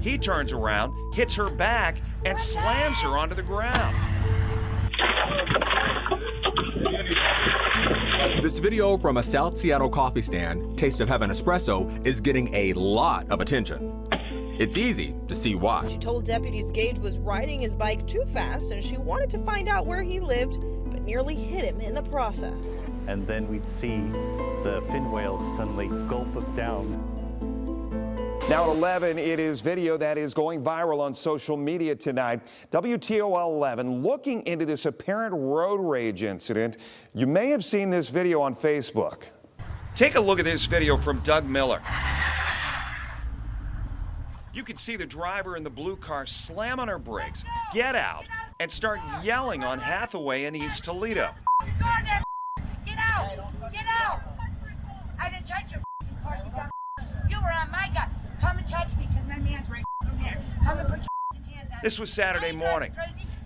He turns around, hits her back, and slams her onto the ground. This video from a South Seattle coffee stand, Taste of Heaven Espresso, is getting a lot of attention. It's easy to see why. She told deputies Gage was riding his bike too fast and she wanted to find out where he lived, but nearly hit him in the process. And then we'd see the fin whales suddenly gulp us down. Now at 11, it is video that is going viral on social media tonight. WTOL 11 looking into this apparent road rage incident. You may have seen this video on Facebook. Take a look at this video from Doug Miller. You can see the driver in the blue car slam on her brakes, get out, and start yelling on Hathaway in East Toledo. Get out! Get out! I didn't touch your car, you dumb. You were on my car. Come and touch me, because my man's right from there. Come and put your hand down. This was Saturday morning.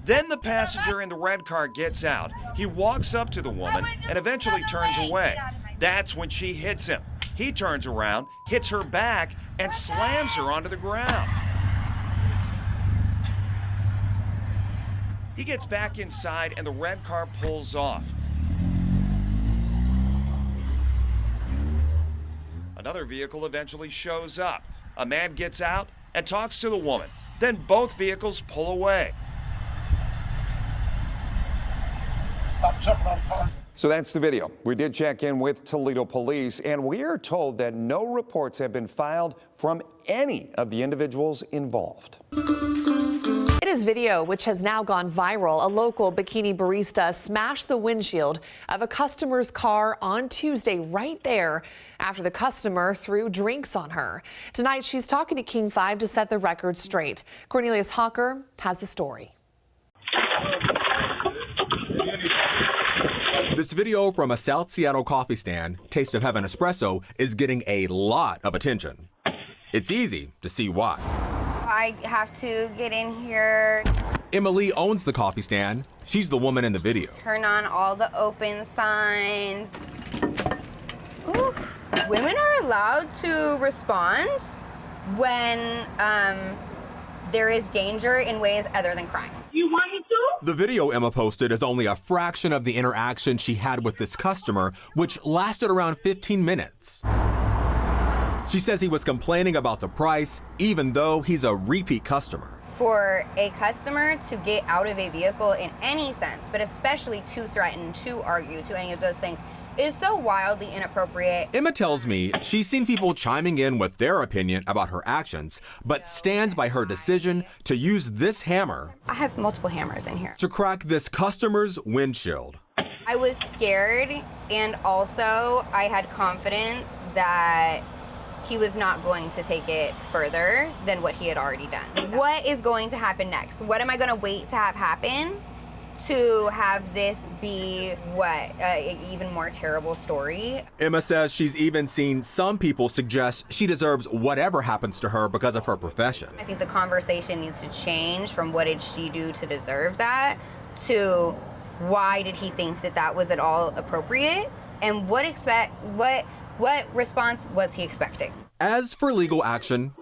Then the passenger in the red car gets out. He walks up to the woman and eventually turns away. That's when she hits him. He turns around, hits her back, and slams her onto the ground. He gets back inside and the red car pulls off. Another vehicle eventually shows up. A man gets out and talks to the woman. Then both vehicles pull away. So that's the video. We did check in with Toledo police, and we are told that no reports have been filed from any of the individuals involved. It is video which has now gone viral. A local Bikini barista smashed the windshield of a customer's car on Tuesday right there after the customer threw drinks on her. Tonight, she's talking to King 5 to set the record straight. Cornelius Hawker has the story. This video from a South Seattle coffee stand, Taste of Heaven Espresso, is getting a lot of attention. It's easy to see why. I have to get in here. Emily owns the coffee stand. She's the woman in the video. Turn on all the open signs. Ooh. Women are allowed to respond when there is danger in ways other than crime. You want me to? The video Emma posted is only a fraction of the interaction she had with this customer, which lasted around 15 minutes. She says he was complaining about the price, even though he's a repeat customer. For a customer to get out of a vehicle in any sense, but especially to threaten, to argue, to any of those things, is so wildly inappropriate. Emma tells me she's seen people chiming in with their opinion about her actions, but stands by her decision to use this hammer. I have multiple hammers in here. To crack this customer's windshield. I was scared, and also I had confidence that he was not going to take it further than what he had already done. What is going to happen next? What am I going to wait to have happen to have this be an even more terrible story? Emma says she's even seen some people suggest she deserves whatever happens to her because of her profession. I think the conversation needs to change from what did she do to deserve that to why did he think that that was at all appropriate, and what response was he expecting? As for legal action,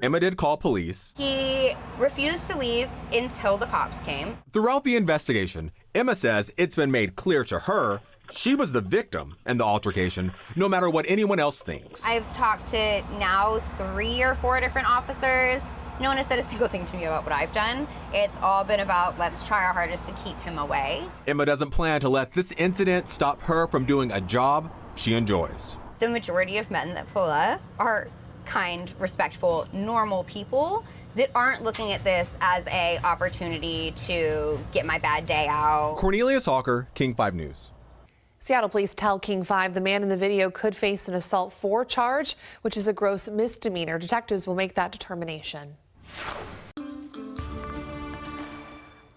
Emma did call police. He refused to leave until the cops came. Throughout the investigation, Emma says it's been made clear to her she was the victim in the altercation, no matter what anyone else thinks. I've talked to now 3 or 4 different officers. No one has said a single thing to me about what I've done. It's all been about, let's try our hardest to keep him away. Emma doesn't plan to let this incident stop her from doing a job she enjoys. The majority of men that pull up are kind, respectful, normal people that aren't looking at this as an opportunity to get my bad day out. Cornelius Hawker, King 5 News. Seattle police tell King 5 the man in the video could face an assault 4 charge, which is a gross misdemeanor. Detectives will make that determination.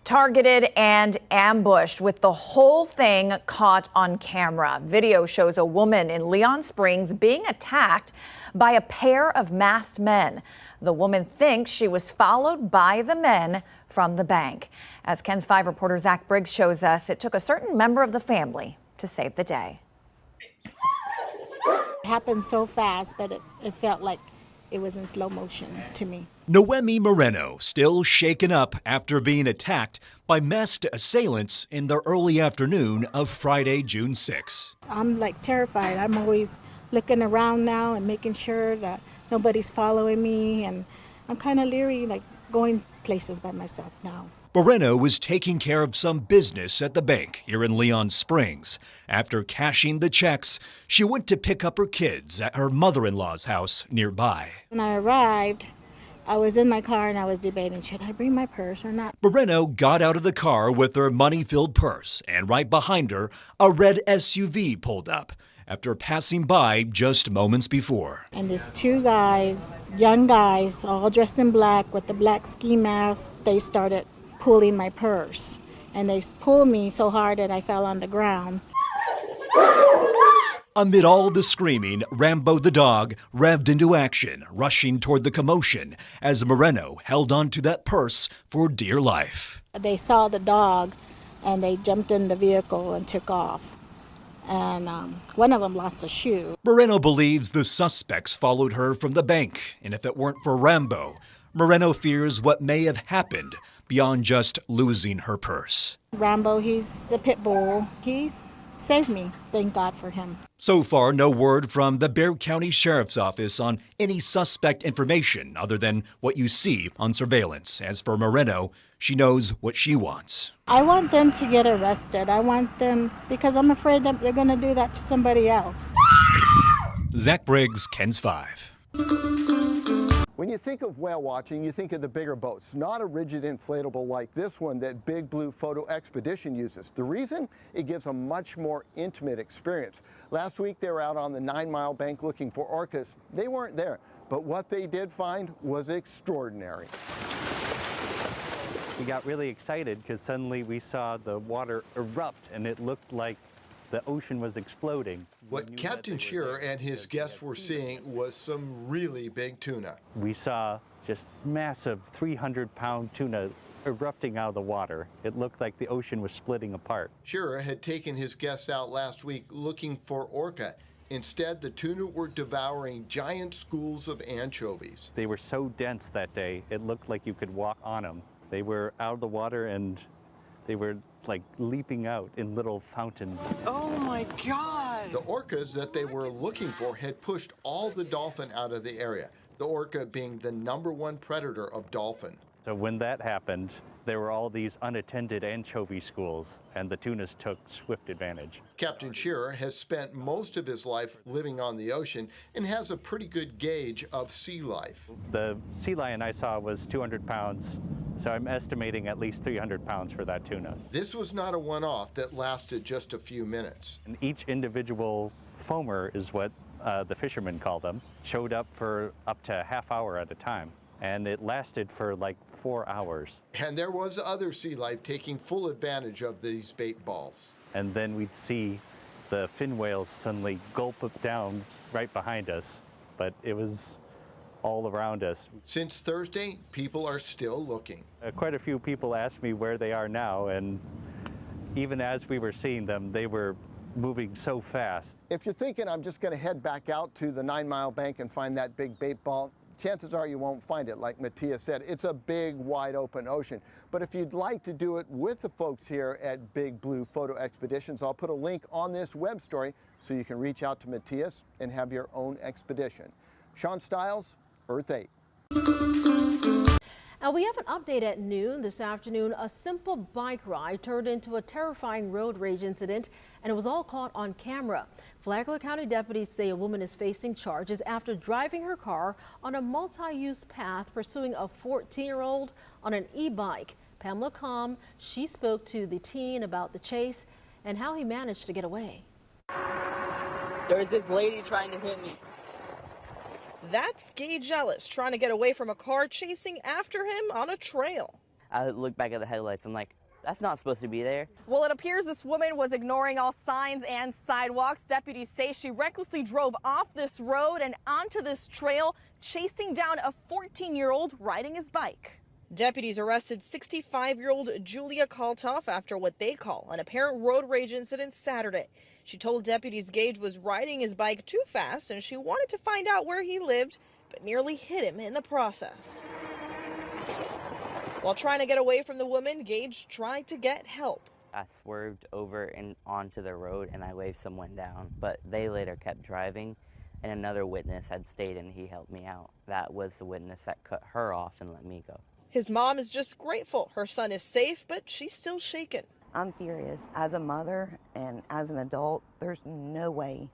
Targeted and ambushed, with the whole thing caught on camera. Video shows a woman in Leon Springs being attacked by a pair of masked men. The woman thinks she was followed by the men from the bank. As KENS 5 reporter Zach Briggs shows us, it took a certain member of the family to save the day. It happened so fast, but it felt like it was in slow motion to me. Noemi Moreno still shaken up after being attacked by masked assailants in the early afternoon of Friday, June 6. I'm like terrified. I'm always looking around now and making sure that nobody's following me, and I'm kind of leery, like going places by myself now. Moreno was taking care of some business at the bank here in Leon Springs. After cashing the checks, she went to pick up her kids at her mother-in-law's house nearby. When I arrived, I was in my car and I was debating, should I bring my purse or not? Moreno got out of the car with her money-filled purse, and right behind her, a red SUV pulled up after passing by just moments before. And these two guys, young guys, all dressed in black with the black ski mask, they started pulling my purse. And they pulled me so hard that I fell on the ground. Amid all the screaming, Rambo the dog revved into action, rushing toward the commotion as Moreno held onto that purse for dear life. They saw the dog and they jumped in the vehicle and took off. And one of them lost a shoe. Moreno believes the suspects followed her from the bank, and if it weren't for Rambo, Moreno fears what may have happened beyond just losing her purse. Rambo, he's a pit bull. He saved me. Thank God for him. So far, no word from the Bexar County Sheriff's Office on any suspect information other than what you see on surveillance. As for Moreno, she knows what she wants. I want them to get arrested. I want them, because I'm afraid that they're going to do that to somebody else. Zach Briggs, KENS 5. When you think of whale watching, you think of the bigger boats, not a rigid inflatable like this one that Big Blue Photo Expedition uses. The reason? It gives a much more intimate experience. Last week they were out on the 9 Mile bank looking for orcas. They weren't there, but what they did find was extraordinary. We got really excited because suddenly we saw the water erupt and it looked like the ocean was exploding. What Captain Shearer and his guests were seeing was some really big tuna. We saw just massive 300-pound tuna erupting out of the water. It looked like the ocean was splitting apart. Shearer had taken his guests out last week looking for orca. Instead, the tuna were devouring giant schools of anchovies. They were so dense that day, it looked like you could walk on them. They were out of the water and they were like leaping out in little fountains. Oh my God! The orcas that they were looking for had pushed all the dolphin out of the area, the orca being the #1 predator of dolphin. So when that happened, there were all these unattended anchovy schools, and the tunas took swift advantage. Captain Shearer has spent most of his life living on the ocean and has a pretty good gauge of sea life. The sea lion I saw was 200 pounds, so I'm estimating at least 300 pounds for that tuna. This was not a one-off that lasted just a few minutes. And each individual foamer is what the fishermen call them, showed up for up to a half hour at a time. And it lasted for like 4 hours. And there was other sea life taking full advantage of these bait balls. And then we'd see the fin whales suddenly gulp down right behind us, but it was all around us. Since Thursday, people are still looking. Quite a few people asked me where they are now, and even as we were seeing them, they were moving so fast. If you're thinking I'm just going to head back out to the 9 Mile bank and find that big bait ball, chances are you won't find it. Like Matthias said, it's a big, wide open ocean. But if you'd like to do it with the folks here at Big Blue Photo Expeditions, I'll put a link on this web story so you can reach out to Matthias and have your own expedition. Sean Stiles, Earth 8. And we have an update at noon this afternoon. A simple bike ride turned into a terrifying road rage incident, and it was all caught on camera. Flagler County deputies say a woman is facing charges after driving her car on a multi-use path pursuing a 14-year-old on an e-bike. Pamela Combe, she spoke to the teen about the chase and how he managed to get away. There's this lady trying to hit me. That's Gage Ellis trying to get away from a car chasing after him on a trail. I look back at the headlights. I'm like, that's not supposed to be there. Well, it appears this woman was ignoring all signs and sidewalks. Deputies say she recklessly drove off this road and onto this trail, chasing down a 14-year-old riding his bike. Deputies arrested 65-year-old Julia Kaltoff after what they call an apparent road rage incident Saturday. She told deputies Gage was riding his bike too fast and she wanted to find out where he lived but nearly hit him in the process. While trying to get away from the woman, Gage tried to get help. I swerved over and onto the road and I waved someone down, but they later kept driving and another witness had stayed and he helped me out. That was the witness that cut her off and let me go. His mom is just grateful her son is safe, but she's still shaken. I'm furious. As a mother and as an adult, there's no way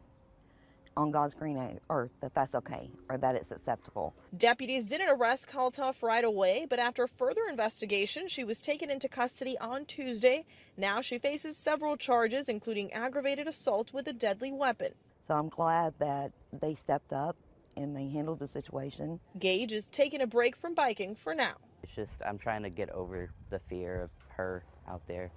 on God's green earth that that's okay or that it's acceptable. Deputies didn't arrest Kaltoff right away, but after further investigation, she was taken into custody on Tuesday. Now she faces several charges, including aggravated assault with a deadly weapon. So I'm glad that they stepped up and they handled the situation. Gage is taking a break from biking for now. It's just I'm trying to get over the fear of her out there.